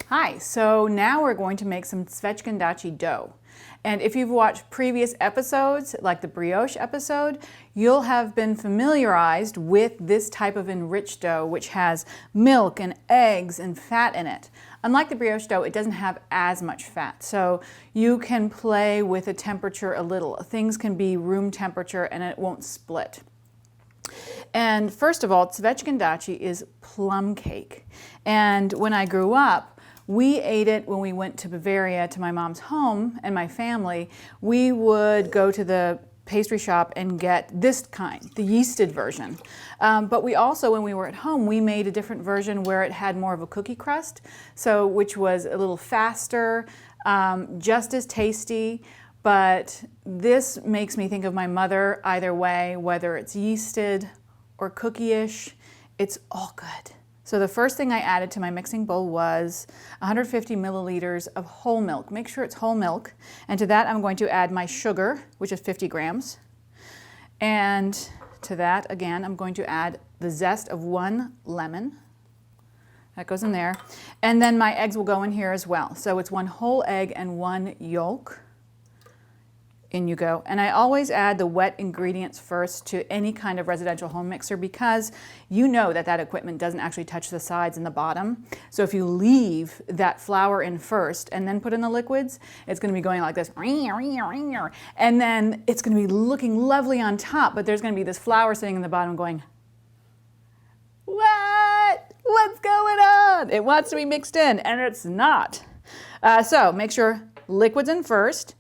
Hi, so now we're going to make some Zwetschgendatschi dough. And if you've watched previous episodes, like the brioche episode, you'll have been familiarized with this type of enriched dough, which has milk and eggs and fat in it. Unlike the brioche dough, it doesn't have as much fat. So you can play with the temperature a little. Things can be room temperature and it won't split. And first of all, Zwetschgendatschi is plum cake. And when I grew up, we ate it when we went to Bavaria to my mom's home and my family. We would go to the pastry shop and get this kind, the yeasted version. But we also, when we were at home, we made a different version where it had more of a cookie crust, so which was a little faster, just as tasty. But this makes me think of my mother either way, whether it's yeasted or cookie-ish, it's all good. So the first thing I added to my mixing bowl was 150 milliliters of whole milk. Make sure it's whole milk. And to that I'm going to add my sugar, which is 50 grams. And to that, again, I'm going to add the zest of 1 lemon. That goes in there. And then my eggs will go in here as well. So it's 1 whole egg and 1 yolk. In you go. And I always add the wet ingredients first to any kind of residential home mixer because you know that that equipment doesn't actually touch the sides and the bottom. So if you leave that flour in first and then put in the liquids, it's going to be going like this. And then it's going to be looking lovely on top, but there's going to be this flour sitting in the bottom going, what? What's going on? It wants to be mixed in, and it's not. So make sure liquids in first.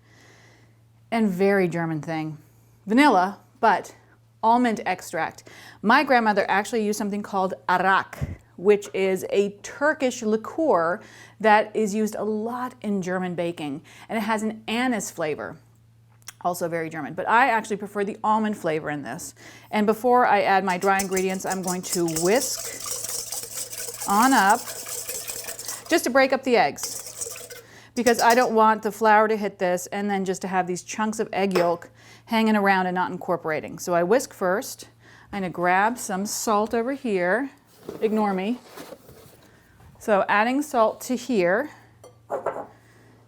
And very German thing, vanilla, but almond extract. My grandmother actually used something called arak, which is a Turkish liqueur that is used a lot in German baking, and it has an anise flavor, also very German. But I actually prefer the almond flavor in this. And before I add my dry ingredients, I'm going to whisk on up, just to break up the eggs, because I don't want the flour to hit this and then just to have these chunks of egg yolk hanging around and not incorporating. So I whisk first. I'm going to grab some salt over here. Ignore me. So adding salt to here.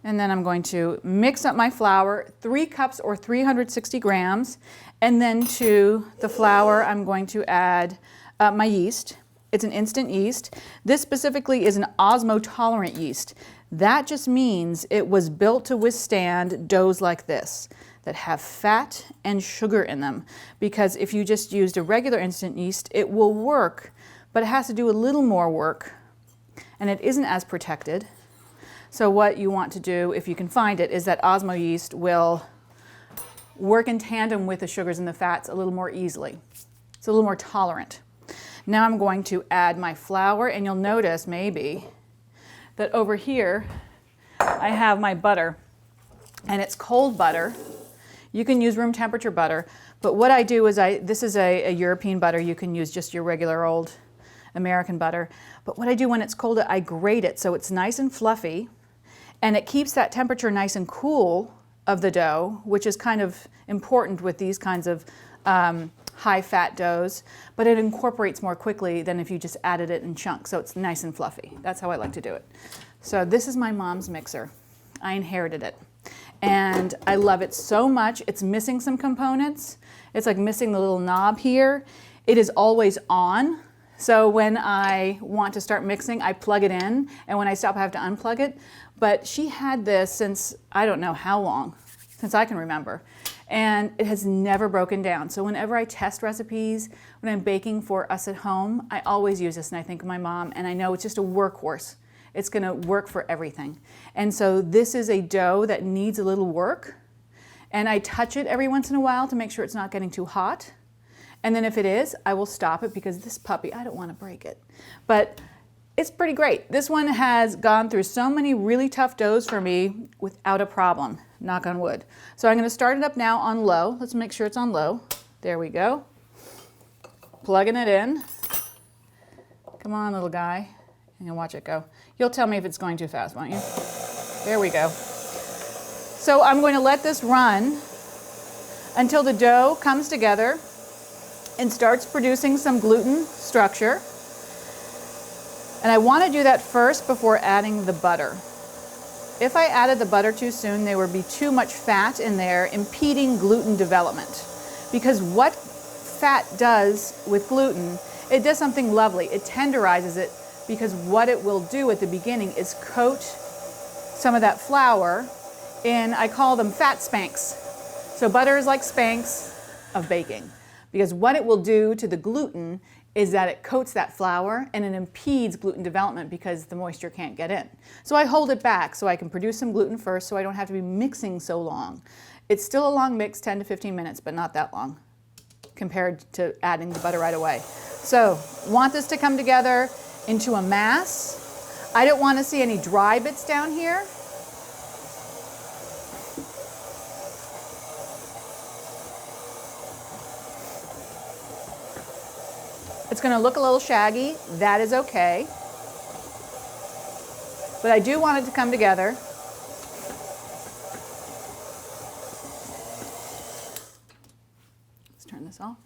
And then I'm going to mix up my flour, 3 cups or 360 grams. And then to the flour, I'm going to add my yeast. It's an instant yeast. This specifically is an osmotolerant yeast. That just means it was built to withstand doughs like this that have fat and sugar in them. Because if you just used a regular instant yeast, it will work, but it has to do a little more work, and it isn't as protected. So what you want to do, if you can find it, is that osmo yeast will work in tandem with the sugars and the fats a little more easily. It's a little more tolerant. Now I'm going to add my flour, and you'll notice maybe that over here I have my butter, and it's cold butter. You can use room temperature butter, but what I do is this is a European butter. You can use just your regular old American butter, but what I do when it's cold, I grate it so it's nice and fluffy, and it keeps that temperature nice and cool of the dough, which is kind of important with these kinds of high-fat doughs, but it incorporates more quickly than if you just added it in chunks, so it's nice and fluffy. That's how I like to do it. So this is my mom's mixer. I inherited it, and I love it so much. It's missing some components. It's like missing the little knob here. It is always on, so when I want to start mixing, I plug it in, and when I stop, I have to unplug it. But she had this since I don't know how long, since I can remember. And it has never broken down. So whenever I test recipes, when I'm baking for us at home, I always use this, and I think of my mom, and I know it's just a workhorse. It's gonna work for everything. And so this is a dough that needs a little work, and I touch it every once in a while to make sure it's not getting too hot. And then if it is, I will stop it because this puppy, I don't wanna break it. But it's pretty great. This one has gone through so many really tough doughs for me without a problem, knock on wood. So I'm gonna start it up now on low. Let's make sure it's on low. There we go. Plugging it in. Come on, little guy, and watch it go. You'll tell me if it's going too fast, won't you? There we go. So I'm going to let this run until the dough comes together. and starts producing some gluten structure. And I want to do that first before adding the butter. If I added the butter too soon, there would be too much fat in there, impeding gluten development. Because what fat does with gluten, it does something lovely. It tenderizes it, because what it will do at the beginning is coat some of that flour in, I call them fat spanks. So butter is like spanks of baking, because what it will do to the gluten is that it coats that flour and it impedes gluten development because the moisture can't get in. So I hold it back so I can produce some gluten first so I don't have to be mixing so long. It's still a long mix, 10 to 15 minutes, but not that long compared to adding the butter right away. So want this to come together into a mass. I don't want to see any dry bits down here. It's going to look a little shaggy. That is okay. But I do want it to come together. Let's turn this off.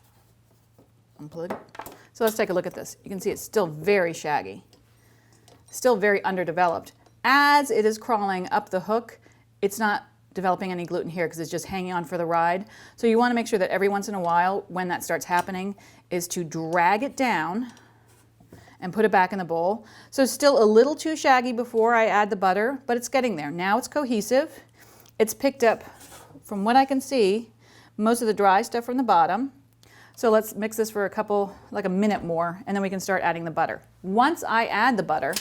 Unplug. So let's take a look at this. You can see it's still very shaggy. Still very underdeveloped. As it is crawling up the hook, it's not developing any gluten here because it's just hanging on for the ride. So you want to make sure that every once in a while, when that starts happening, is to drag it down and put it back in the bowl. So still a little too shaggy before I add the butter, but it's getting there. Now it's cohesive. It's picked up, from what I can see, most of the dry stuff from the bottom. So let's mix this for like a minute more, and then we can start adding the butter. Once I add the butter,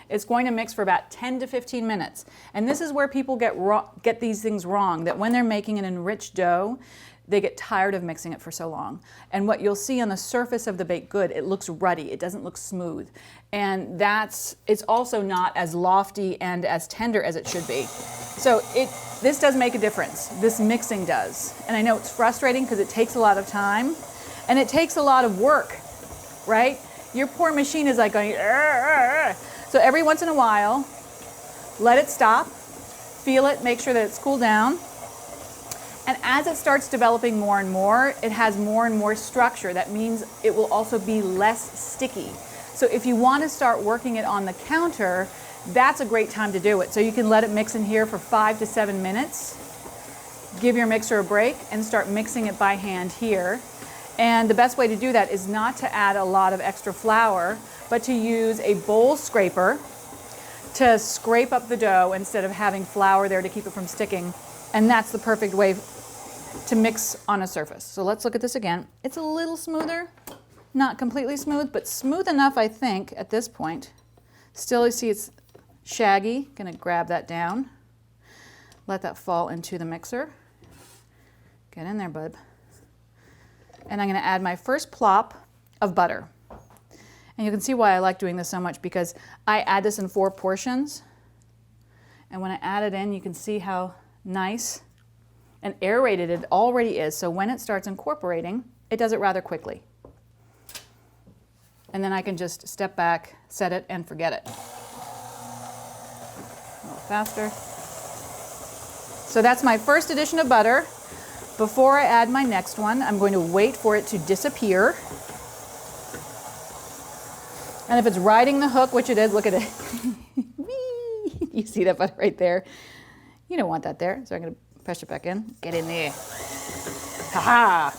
it's going to mix for about 10 to 15 minutes. And this is where people get these things wrong, that when they're making an enriched dough, they get tired of mixing it for so long. And what you'll see on the surface of the baked good, it looks ruddy, it doesn't look smooth. And it's also not as lofty and as tender as it should be. So this does make a difference, this mixing does. And I know it's frustrating because it takes a lot of time and it takes a lot of work, right? Your poor machine is like going, "Arr." So every once in a while, let it stop, feel it, make sure that it's cooled down. And as it starts developing more and more, it has more and more structure. That means it will also be less sticky. So if you want to start working it on the counter, that's a great time to do it. So you can let it mix in here for 5 to 7 minutes. Give your mixer a break and start mixing it by hand here. And the best way to do that is not to add a lot of extra flour, but to use a bowl scraper to scrape up the dough instead of having flour there to keep it from sticking. And that's the perfect way to mix on a surface. So let's look at this again. It's a little smoother, not completely smooth, but smooth enough, I think, at this point. Still, you see it's shaggy. Gonna grab that down. Let that fall into the mixer. Get in there, bud. And I'm gonna add my first plop of butter. And you can see why I like doing this so much, because I add this in 4 portions. And when I add it in, you can see how nice and aerated it already is. So when it starts incorporating, it does it rather quickly. And then I can just step back, set it, and forget it. A little faster. So that's my first addition of butter. Before I add my next one, I'm going to wait for it to disappear. And if it's riding the hook, which it is, look at it. You see that butter right there? You don't want that there, so I'm going to push it back in. Get in there. Ha-ha!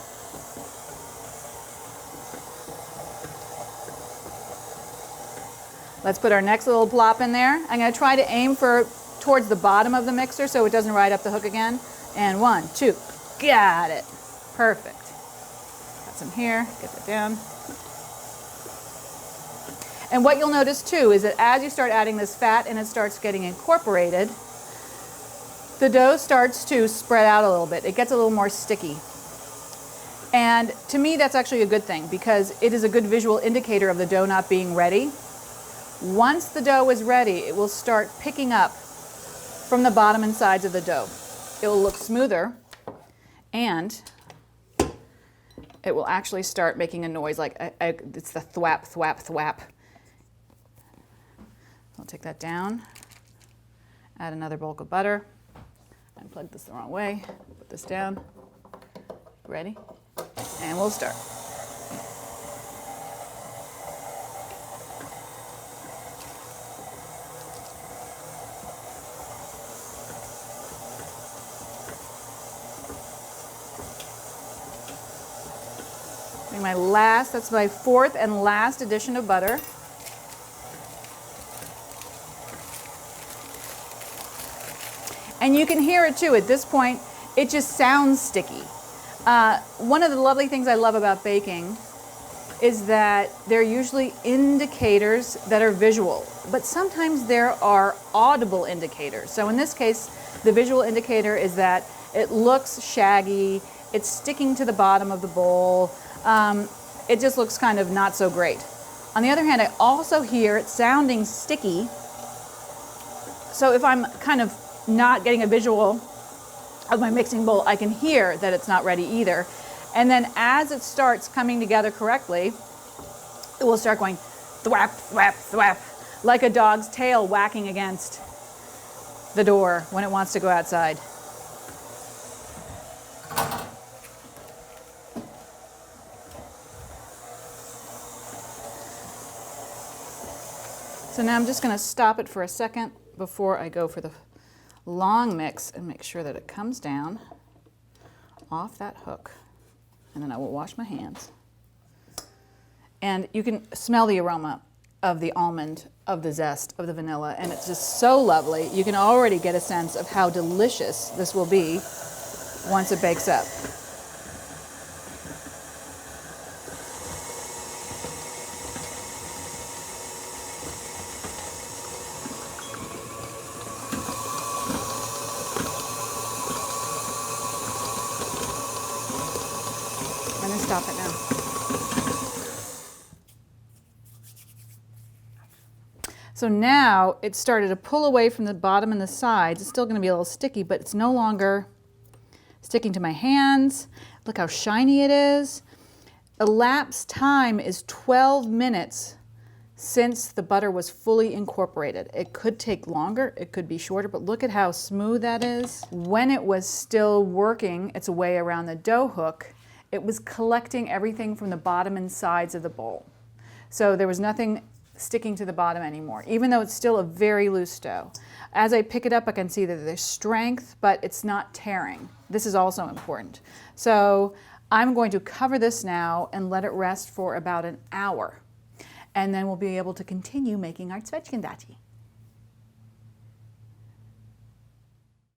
Let's put our next little plop in there. I'm going to try to aim towards the bottom of the mixer so it doesn't ride up the hook again. And 1, 2, got it. Perfect. Got some here, get that down. And what you'll notice too is that as you start adding this fat and it starts getting incorporated, the dough starts to spread out a little bit. It gets a little more sticky. And to me, that's actually a good thing because it is a good visual indicator of the dough not being ready. Once the dough is ready, it will start picking up from the bottom and sides of the dough. It will look smoother and it will actually start making a noise like it's the thwap, thwap, thwap. I'll take that down, add another bulk of butter. I plugged this the wrong way, put this down. Ready? And we'll start. That's my fourth and last addition of butter. And you can hear it too. At this point, it just sounds sticky. One of the lovely things I love about baking is that they're usually indicators that are visual, but sometimes there are audible indicators. So in this case, the visual indicator is that it looks shaggy, it's sticking to the bottom of the bowl, it just looks kind of not so great. On the other hand, I also hear it sounding sticky, so if I'm kind of not getting a visual of my mixing bowl, I can hear that it's not ready either. And then as it starts coming together correctly, it will start going thwap, thwap, thwap, like a dog's tail whacking against the door when it wants to go outside. So now I'm just going to stop it for a second before I go for the long mix and make sure that it comes down off that hook. And then I will wash my hands. And you can smell the aroma of the almond, of the zest, of the vanilla, and it's just so lovely. You can already get a sense of how delicious this will be once it bakes up. I'm going to stop it now. So now it's started to pull away from the bottom and the sides. It's still going to be a little sticky, but it's no longer sticking to my hands. Look how shiny it is. Elapsed time is 12 minutes since the butter was fully incorporated. It could take longer, it could be shorter, but look at how smooth that is. When it was still working its way around the dough hook, it was collecting everything from the bottom and sides of the bowl. So there was nothing sticking to the bottom anymore, even though it's still a very loose dough. As I pick it up, I can see that there's strength, but it's not tearing. This is also important. So I'm going to cover this now and let it rest for about an hour. And then we'll be able to continue making our Zwetschgendatschi.